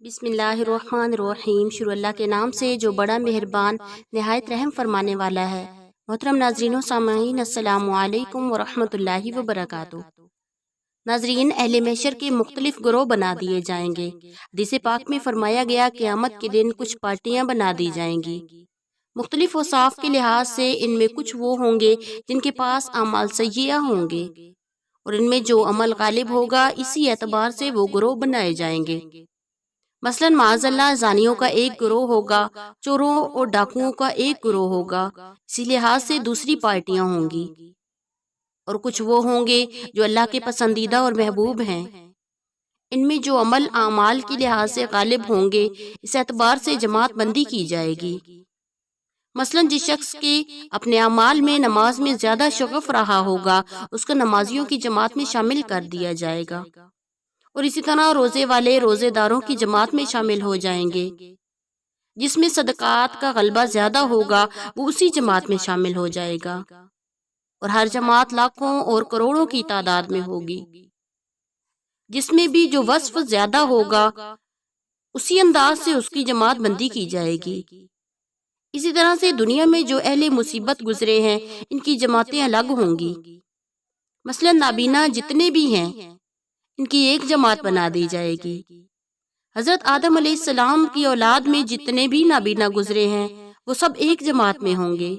بسم اللہ الرحمن الرحیم، شروع اللہ کے نام سے جو بڑا مہربان نہایت رحم فرمانے والا ہے۔ محترم ناظرین و سامعین، السلام علیکم ورحمۃ اللہ وبرکاتہ۔ ناظرین، اہل محشر کے مختلف گروہ بنا دیے جائیں گے۔ حدیث پاک میں فرمایا گیا قیامت کے دن کچھ پارٹیاں بنا دی جائیں گی۔ مختلف اوصاف کے لحاظ سے ان میں کچھ وہ ہوں گے جن کے پاس اعمال سیئہ ہوں گے، اور ان میں جو عمل غالب ہوگا اسی اعتبار سے وہ گروہ بنائے جائیں گے۔ مثلا معاذ اللہ زانیوں کا ایک گروہ ہوگا، چوروں اور ڈاکوؤں کا ایک گروہ ہوگا، اسی لحاظ سے دوسری پارٹیاں ہوں گی۔ اور کچھ وہ ہوں گے جو اللہ کے پسندیدہ اور محبوب ہیں، ان میں جو عمل اعمال کے لحاظ سے غالب ہوں گے اس اعتبار سے جماعت بندی کی جائے گی۔ مثلا جس شخص کے اپنے اعمال میں نماز میں زیادہ شغف رہا ہوگا اس کو نمازیوں کی جماعت میں شامل کر دیا جائے گا، اور اسی طرح روزے والے روزے داروں کی جماعت میں شامل ہو جائیں گے۔ جس میں صدقات کا غلبہ زیادہ ہوگا وہ اسی جماعت میں شامل ہو جائے گا، اور ہر جماعت لاکھوں اور کروڑوں کی تعداد میں ہوگی۔ جس میں بھی جو وصف زیادہ ہوگا اسی انداز سے اس کی جماعت بندی کی جائے گی۔ اسی طرح سے دنیا میں جو اہل مصیبت گزرے ہیں ان کی جماعتیں الگ ہوں گی۔ مثلا نابینا جتنے بھی ہیں ان کی ایک جماعت بنا دی جائے گی۔ حضرت آدم علیہ السلام کی اولاد میں جتنے بھی نابینا گزرے ہیں وہ سب ایک جماعت میں ہوں گے،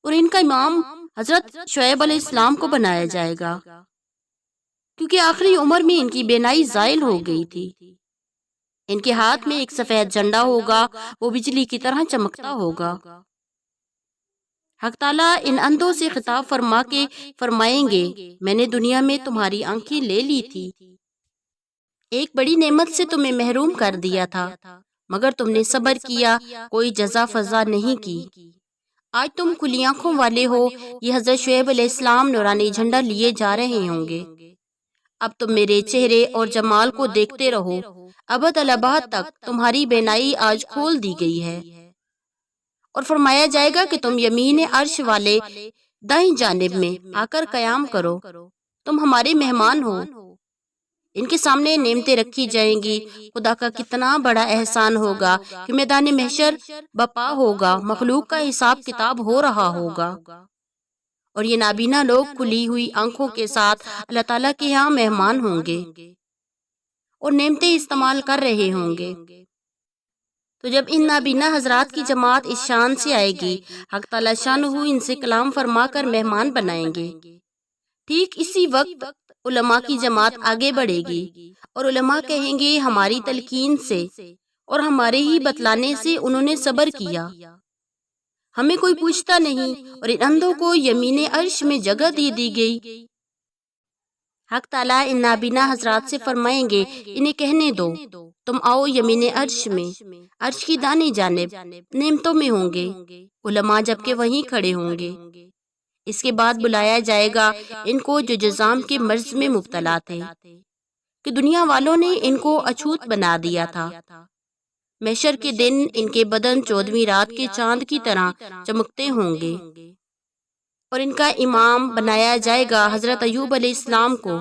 اور ان کا امام حضرت شعیب علیہ السلام کو بنایا جائے گا، کیونکہ آخری عمر میں ان کی بینائی زائل ہو گئی تھی۔ ان کے ہاتھ میں ایک سفید جھنڈا ہوگا، وہ بجلی کی طرح چمکتا ہوگا۔ حق تعالیٰ ان اندھوں سے خطاب فرما کے فرمائیں گے، میں نے دنیا میں تمہاری آنکھیں لے لی تھی، ایک بڑی نعمت سے تمہیں محروم کر دیا تھا، مگر تم نے صبر کیا، کوئی جزا فضا نہیں کی۔ آج تم کھلی آنکھوں والے ہو، یہ حضرت شعیب علیہ السلام نورانی جھنڈا لیے جا رہے ہوں گے۔ اب تم میرے چہرے اور جمال کو دیکھتے رہو، ابد الاباد تک تمہاری بینائی آج کھول دی گئی ہے۔ اور فرمایا جائے گا کہ تم یمین عرش والے دائیں جانب میں آ کر قیام کرو، تم ہمارے مہمان ہو۔ ان کے سامنے نعمتیں رکھی جائیں گی۔ خدا کا کتنا بڑا احسان ہوگا کہ میدان محشر بپا ہوگا، مخلوق کا حساب کتاب ہو رہا ہوگا، اور یہ نابینا لوگ کھلی ہوئی آنکھوں کے ساتھ اللہ تعالیٰ کے یہاں مہمان ہوں گے اور نعمتیں استعمال کر رہے ہوں گے۔ تو جب ان نابینا حضرات کی جماعت اس شان سے آئے گی، حق تعالیٰ شانہ ان سے کلام فرما کر مہمان بنائیں گے۔ ٹھیک اسی وقت علماء کی جماعت آگے بڑھے گی، اور علماء کہیں گے ہماری تلقین سے اور ہمارے ہی بتلانے سے انہوں نے صبر کیا، ہمیں کوئی پوچھتا نہیں، اور ان اندھوں کو یمین عرش میں جگہ دی گئی۔ حق تعالیٰ ان نابینا حضرات سے فرمائیں گے انہیں کہنے دو، تم آؤ یمین عرش میں، عرش کی دائیں جانب نعمتوں میں ہوں گے۔ علماء جبکہ وہیں کھڑے ہوں گے۔ اس کے بعد بلایا جائے گا ان کو جو جزام کے مرض میں مبتلا تھے، کہ دنیا والوں نے ان کو اچھوت بنا دیا تھا۔ محشر کے دن ان کے بدن 14ویں رات کے چاند کی طرح چمکتے ہوں گے، اور ان کا امام بنایا جائے گا حضرت ایوب علیہ السلام کو،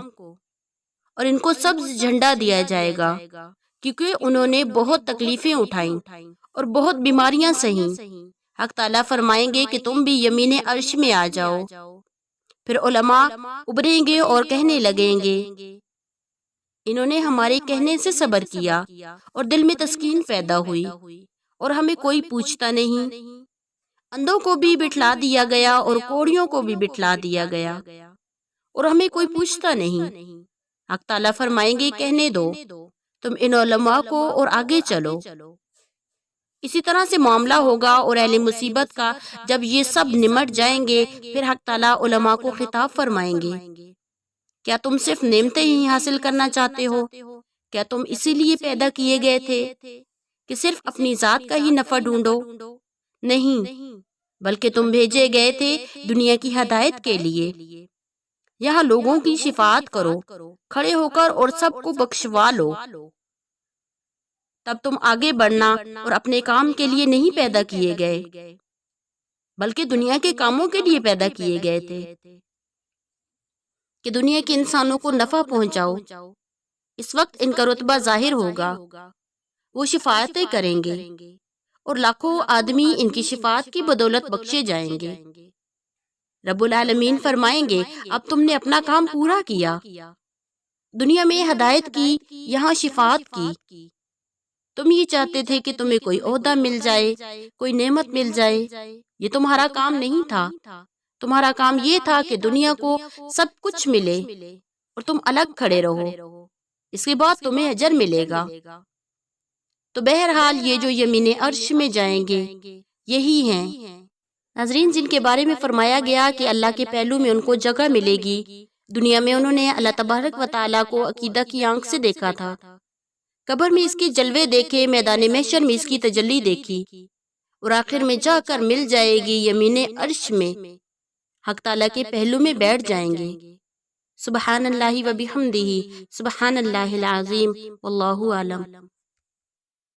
اور ان کو سبز جھنڈا دیا جائے گا، کیونکہ انہوں نے بہت تکلیفیں اٹھائیں اور بہت بیماریاں سہیں۔ حق تعالیٰ فرمائیں گے کہ تم بھی یمین عرش میں آ جاؤ۔ پھر علماء ابھریں گے اور کہنے لگیں گے انہوں نے ہمارے کہنے سے صبر کیا اور دل میں تسکین پیدا ہوئی، اور ہمیں کوئی پوچھتا نہیں۔ اندھوں کو بھی بٹھلا دیا گیا اور کوڑیوں کو بھی بٹھلا دیا گیا، اور ہمیں کوئی پوچھتا نہیں۔ حق تعالیٰ فرمائیں گے کہنے دو تم ان علماء کو اور آگے چلو۔ اسی طرح سے معاملہ ہوگا، اور اہل مصیبت کا جب یہ سب نمٹ جائیں گے پھر حق تعالیٰ علماء کو خطاب فرمائیں گے، کیا تم صرف نعمتیں ہی حاصل کرنا چاہتے ہو؟ کیا تم اسی لیے پیدا کیے گئے تھے کہ صرف اپنی ذات کا ہی نفع ڈھونڈو؟ نہیں، بلکہ تم بھیجے گئے تھے دنیا کی ہدایت کے لیے۔ یہاں لوگوں کی شفاعت کرو کھڑے ہو کر اور سب کو بخشوا لو۔ تب تم آگے بڑھنا، اور اپنے کام کے لیے نہیں پیدا کیے گئے بلکہ دنیا کے کاموں کے لیے پیدا کیے گئے تھے، کہ دنیا کے انسانوں کو نفع پہنچاؤ۔ اس وقت ان کا رتبہ ظاہر ہوگا، وہ شفاعتیں کریں گے اور لاکھوں آدمی ان کی شفاعت کی بدولت بخشے جائیں گے۔ رب العالمین فرمائیں گے اب تم نے اپنا کام پورا کیا، دنیا میں ہدایت کی، یہاں شفاعت کی، تم یہ چاہتے تھے کہ تمہیں کوئی عہدہ مل جائے، کوئی نعمت مل جائے، یہ تمہارا کام نہیں تھا، تمہارا کام یہ تھا کہ دنیا کو سب کچھ ملے اور تم الگ کھڑے رہو، اس کے بعد تمہیں اجر ملے گا۔ تو بہرحال یہ جو یمین عرش میں جائیں گے یہی ہیں۔ ناظرین، جن کے بارے میں فرمایا گیا کہ اللہ کے پہلو میں ان کو جگہ ملے گی، دنیا میں انہوں نے اللہ تبارک و تعالیٰ کو عقیدہ کی آنکھ سے دیکھا تھا، قبر میں اس کے جلوے دیکھے، میدان محشر میں اس کی تجلی دیکھی، اور آخر میں جا کر مل جائے گی یمین عرش میں، حق تعالیٰ کے پہلو میں بیٹھ جائیں گے۔ سبحان اللہ و بحمدہ، سبحان اللہ العظیم، واللہ اعلم۔